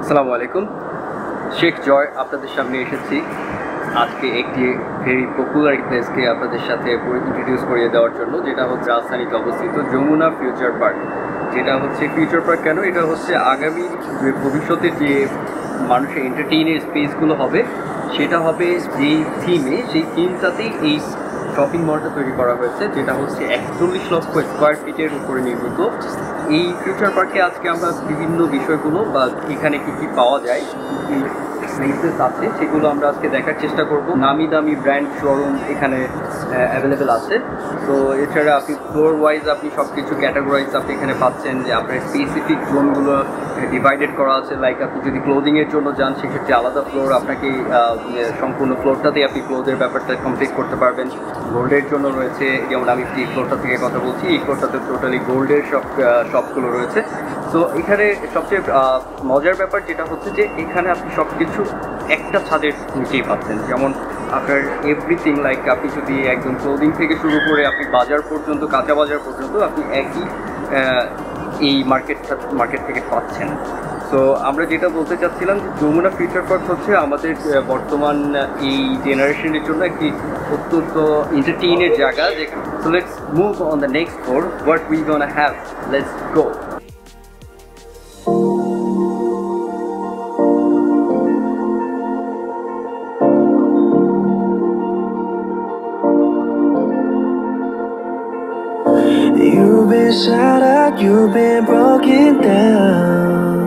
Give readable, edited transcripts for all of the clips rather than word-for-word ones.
আসসালামু আলাইকুম, শেখ জয় আপনাদের সামনে এসেছি আজকে একটি ভেরি পপুলার প্লেসকে আপনাদের সাথে ইন্ট্রোডিউস করিয়ে দেওয়ার জন্য, যেটা হচ্ছে রাজধানীতে অবস্থিত যমুনা ফিউচার পার্ক। যেটা হচ্ছে ফিউচার পার্ক কেন, এটা হচ্ছে আগামী ভবিষ্যতে যে মানুষের এন্টারটেইনের স্পেসগুলো হবে সেটা হবে যেই থিমে, সেই থিমটাতেই এই শপিং মলটা তৈরি করা হয়েছে, যেটা হচ্ছে 41 লক্ষ স্কোয়ার ফিটের উপরে নির্মিত। এই ফিউচার পার্কে আজকে আমরা বিভিন্ন বিষয়গুলো বা এখানে কী কী পাওয়া যায়, কী প্লেসেস আছে, সেগুলো আমরা আজকে দেখার চেষ্টা করব। নামি দামি ব্র্যান্ড শোরুম এখানে অ্যাভেলেবেল আছে। তো এছাড়া আপনি ফ্লোর ওয়াইজ আপনি সব কিছু ক্যাটাগরাইজ আপনি এখানে পাচ্ছেন, যে আপনার স্পেসিফিক জোনগুলো ডিভাইডেড করা আছে। লাইক আপনি যদি ক্লোদিংয়ের জন্য যান সেক্ষেত্রে আলাদা ফ্লোর, আপনাকে সম্পূর্ণ ফ্লোরটাতেই আপনি ক্লোথের ব্যাপারটা কমপ্লিট করতে পারবেন। গোল্ডের জন্য রয়েছে, যেমন আমি এই ফ্লোরটা থেকে কথা বলছি, এই ফ্লোরটাতে টোটালি গোল্ডের শপগুলো রয়েছে। তো এখানে সবচেয়ে মজার ব্যাপার যেটা হচ্ছে যে এখানে আপনি সব কিছু একটা ছাদের নিচেই পাচ্ছেন। যেমন আপনার এভরিথিং, লাইক আপনি যদি একদম ক্লোদিং থেকে শুরু করে আপনি বাজার পর্যন্ত, কাঁচা বাজার পর্যন্ত আপনি একই এই মার্কেট থেকে পাচ্ছেন। তো আমরা যেটা বলতে চাচ্ছিলাম যে যমুনা ফিউচার পার্ক হচ্ছে আমাদের বর্তমান এই জেনারেশনের জন্য একটি অত্যন্ত এন্টারটেইনের জায়গা। So let's move on the next floor, what we gonna have, let's go. You've been shot up, you've been broken down.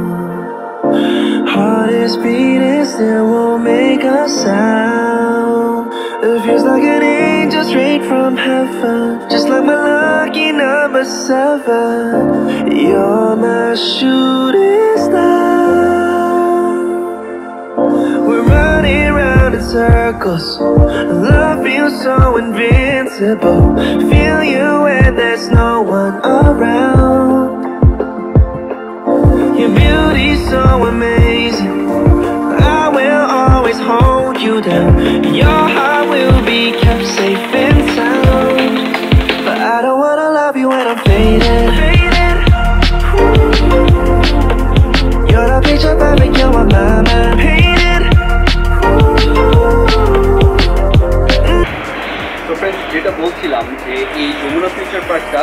Heart is beating, still won't make a sound. It feels like an angel straight from heaven, just like my lucky number 7. You're my shooting star. We're running round in circles, love feels so invincible. Feel you when there's no one around. Your beauty's so amazing, I will always hold you down. Your heart will be kept safe and sound. But I don't wanna love you when I'm faded. You're the picture perfect, you're on my mind. তো friends, যেটা বলছিলাম যে এই Jamuna future পার্কটা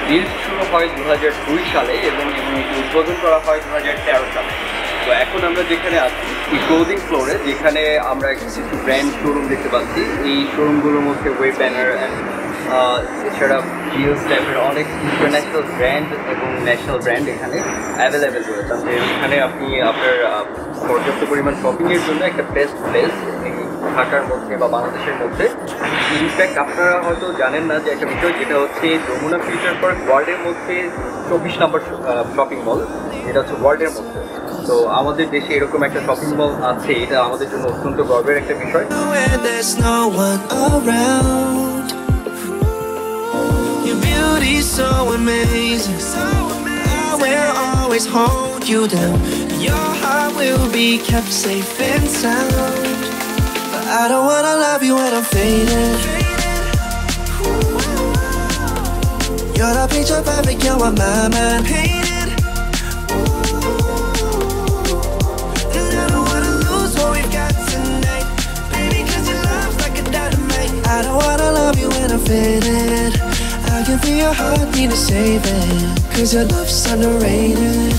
build শুরু হয় 2002 সালে এবং এটি উদ্বোধন করা হয় 2013 সালে। তো এখন আমরা যেখানে আছি এই ক্লোদিং ফ্লোরে, যেখানে আমরা কিছু ব্র্যান্ড শোরুম দেখতে পাচ্ছি। এই শোরুমগুলোর মধ্যে ওয়েব ব্যানার এছাড়া জিওস টাইপের অনেক ইন্টারন্যাশনাল ব্র্যান্ড এবং ন্যাশনাল ব্র্যান্ড এখানে অ্যাভেলেবেল রয়েছে। এখানে আপনি আপনার পর্যাপ্ত পরিমাণ শপিংয়ের জন্য একটা বেস্ট প্লেস ঢাকার মধ্যে বা বাংলাদেশের মধ্যে। ইনফ্যাক্ট আপনারা হয়তো জানেন না যে একটা বিষয়, যেটা হচ্ছে যমুনা ফিউচার পার্ক ওয়ার্ল্ডের মধ্যে 24 নম্বর শপিং মল, এটা হচ্ছে ওয়ার্ল্ডের মধ্যে। তো আমাদের দেশে এরকম একটা শপিং মল আছে, এটা আমাদের জন্য অত্যন্ত গর্বের একটা বিষয়। So amazing, I will always hold you down. Your heart will be kept safe and sound. But I don't wanna love you when I'm faded. You're the picture perfect, you're on my mind. Painted. And I don't wanna lose what we've got tonight, baby, 'cause your love's like a dynamite. I don't wanna love you when I'm faded. I can feel your heart need to save it, 'cause your love's underrated.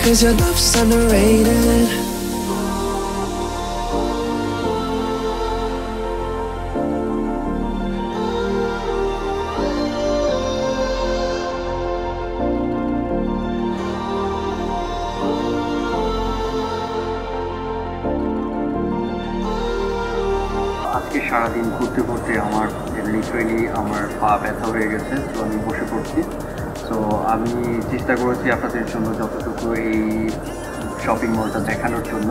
Cause your love's underrated. আজকে সারাদিন ঘুরতে ঘুরতে আমার literally আমার পা ব্যথা হয়ে গেছে, তো আমি বসে পড়ছি। সো আমি চেষ্টা করেছি আপনাদের জন্য যতটুকু এই শপিং মলটা দেখানোর জন্য।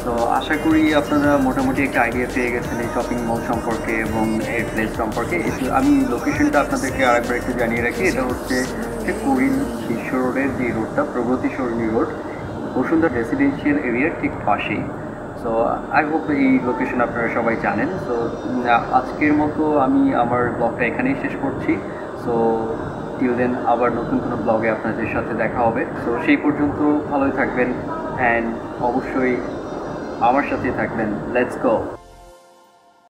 তো আশা করি আপনারা মোটামুটি একটা আইডিয়া পেয়ে গেছেন এই শপিং মল সম্পর্কে এবং এর প্লেস সম্পর্কে। আমি লোকেশনটা আপনাদেরকে আরেকবার একটু জানিয়ে রাখি, এটা হচ্ছে কুড়িল বিশ্ব রোডের যে রোডটা, প্রগতি সরণী রোড, বসুন্ধরা রেসিডেন্সিয়াল এরিয়ার ঠিক পাশেই। সো আই হোপ এই লোকেশন আপনারা সবাই জানেন। সো আজকের মতো আমি আমার ব্লগটা এখানেই শেষ করছি। সো টিল দেন আবার নতুন কোনো ব্লগে আপনাদের সাথে দেখা হবে। সো সেই পর্যন্ত ভালোই থাকবেন অ্যান্ড অবশ্যই আমার সাথে থাকবেন। Let's go.